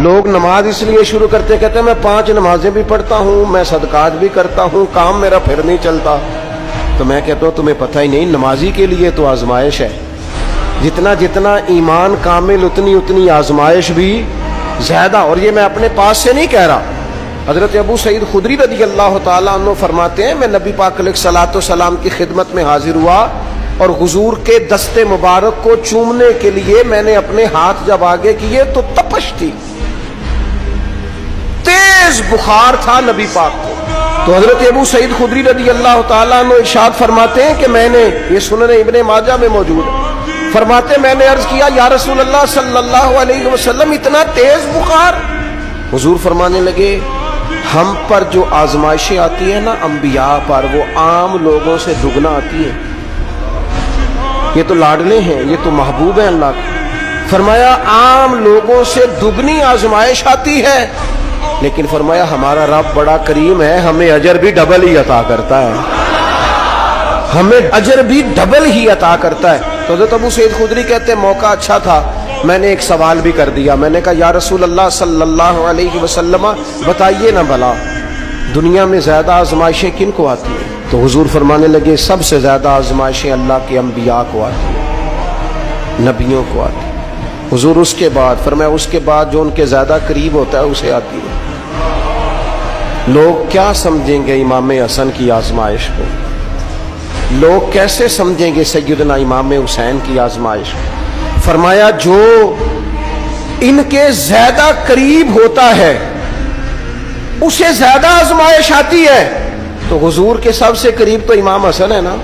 لوگ نماز اس لیے شروع کرتے کہتے ہیں میں 5 نمازیں بھی پڑھتا ہوں، میں صدقات بھی کرتا ہوں، کام میرا پھر نہیں چلتا. تو میں کہتا ہوں تمہیں پتہ ہی نہیں، نمازی کے لیے تو آزمائش ہے. جتنا جتنا ایمان کامل اتنی آزمائش بھی زیادہ. اور یہ میں اپنے پاس سے نہیں کہہ رہا. حضرت ابو سعید خدری رضی اللہ تعالیٰ عنہ فرماتے ہیں میں نبی پاک علیہ الصلوۃ والسلام کی خدمت میں حاضر ہوا اور حضور کے دست مبارک کو چومنے کے لیے میں نے اپنے ہاتھ جب آگے کیے تو تپش تھی، تیز بخار تھا نبی پاک کو. تو حضرت ابو سعید خدری رضی اللہ تعالیٰ عنہ ارشاد فرماتے ہیں کہ میں نے، یہ سنن ابن ماجہ میں موجود ہے، فرماتے میں نے عرض کیا یا رسول اللہ صلی اللہ علیہ وسلم اتنا تیز بخار؟ حضور فرمانے لگے ہم پر جو آزمائشیں آتی ہیں نا انبیاء پر، وہ عام لوگوں سے دگنا آتی ہیں. یہ تو لاڈلے ہیں، یہ تو محبوب ہیں اللہ کے. فرمایا عام لوگوں سے دگنی آزمائش آتی ہے، لیکن فرمایا ہمارا رب بڑا کریم ہے، ہمیں اجر بھی ڈبل ہی عطا کرتا ہے، ہمیں اجر بھی ڈبل ہی عطا کرتا ہے. تو حضرت ابو سعید خدری کہتے ہیں موقع اچھا تھا، میں نے ایک سوال بھی کر دیا. میں نے کہا یا رسول اللہ صلی اللہ علیہ وسلم بتائیے نا بھلا دنیا میں زیادہ آزمائشیں کن کو آتی ہیں؟ تو حضور فرمانے لگے سب سے زیادہ آزمائشیں اللہ کے انبیاء کو آتی ہیں، نبیوں کو آتی ہیں. حضور اس کے بعد فرمایا اس کے بعد جو ان کے زیادہ قریب ہوتا ہے اسے آتی ہے. لوگ کیا سمجھیں گے امام حسن کی آزمائش کو؟ لوگ کیسے سمجھیں گے سیدنا امام حسین کی آزمائش کو؟ فرمایا جو ان کے زیادہ قریب ہوتا ہے اسے زیادہ آزمائش آتی ہے. تو حضور کے سب سے قریب تو امام حسن ہے نا،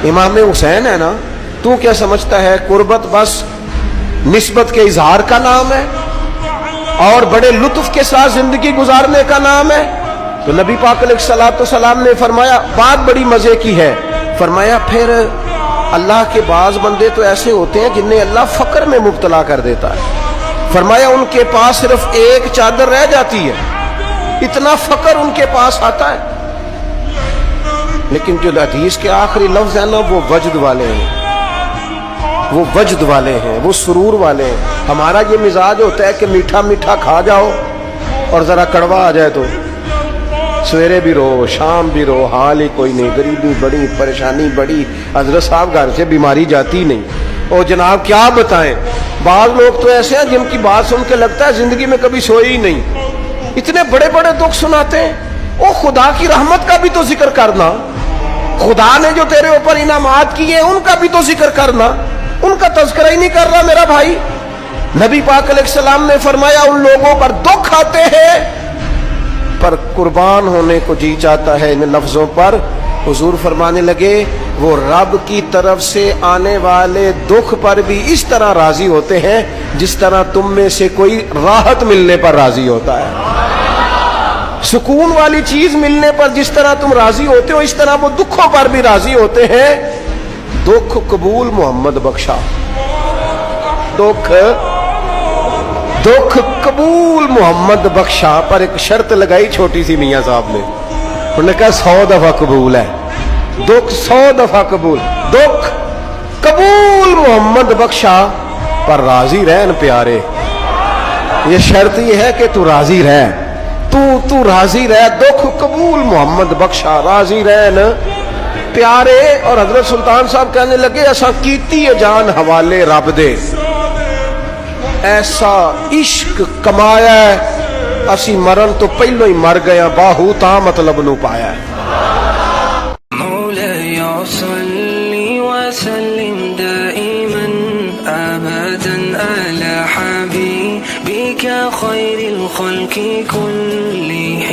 امام حسین ہے نا. تو کیا سمجھتا ہے قربت بس نسبت کے اظہار کا نام ہے اور بڑے لطف کے ساتھ زندگی گزارنے کا نام ہے؟ تو نبی پاک علیہ الصلوۃ والسلام نے فرمایا بات بڑی مزے کی ہے. فرمایا پھر اللہ کے بعض بندے تو ایسے ہوتے ہیں جنہیں اللہ فقر میں مبتلا کر دیتا ہے. فرمایا ان کے پاس صرف ایک چادر رہ جاتی ہے، اتنا فقر ان کے پاس آتا ہے. لیکن جو حدیث کے آخری لفظ ہیں نا وہ وجد والے ہیں، وہ وجد والے ہیں، وہ سرور والے ہیں. ہمارا یہ مزاج ہوتا ہے کہ میٹھا میٹھا کھا جاؤ اور ذرا کڑوا آ جائے تو سویرے بھی رو شام بھی رو، حال ہی کوئی نہیں، غریبی بڑی، پریشانی بڑی، حضرت صاحب گھر سے بیماری جاتی نہیں. اور جناب کیا بتائیں، بعض لوگ تو ایسے ہیں جن کی بات سن کے لگتا ہے زندگی میں کبھی سوئے ہی نہیں، اتنے بڑے بڑے دکھ سناتے ہیں. او خدا کی رحمت کا بھی تو ذکر کرنا، خدا نے جو تیرے اوپر انعامات کیے ہیں ان کا بھی تو ذکر کرنا. ان کا تذکرہ ہی نہیں کر رہا میرا بھائی. نبی پاک علیہ السلام نے فرمایا ان لوگوں پر دکھ آتے ہیں پر قربان ہونے کو جی چاہتا ہے ان لفظوں پر. حضور فرمانے لگے وہ رب کی طرف سے آنے والے دکھ پر بھی اس طرح راضی ہوتے ہیں جس طرح تم میں سے کوئی راحت ملنے پر راضی ہوتا ہے. سکون والی چیز ملنے پر جس طرح تم راضی ہوتے ہو اس طرح وہ دکھوں پر بھی راضی ہوتے ہیں. دکھ قبول محمد بخشا، دکھ قبول محمد بخشا. پر ایک شرط لگائی چھوٹی سی میاں صاحب نے، انہوں نے کہا 100 دفعہ قبول ہے، دکھ 100 دفعہ قبول. دکھ قبول محمد بخشا پر راضی رہن پیارے. یہ شرط یہ ہے کہ تو راضی رہ، تو راضی رہ. دکھ قبول محمد بخشا، راضی رہن پیارے. اور حضرت سلطان صاحب کہنے لگے ایسا کیتی جان حوالے رب دے، ایسا عشق کمایا ہے اسی مرن تو پہلو ہی مر گیا، باہو تا مطلب نو پایا ہے. مولاي صل وسلم دائما ابدا على حبيبك خير الخلق كلهم.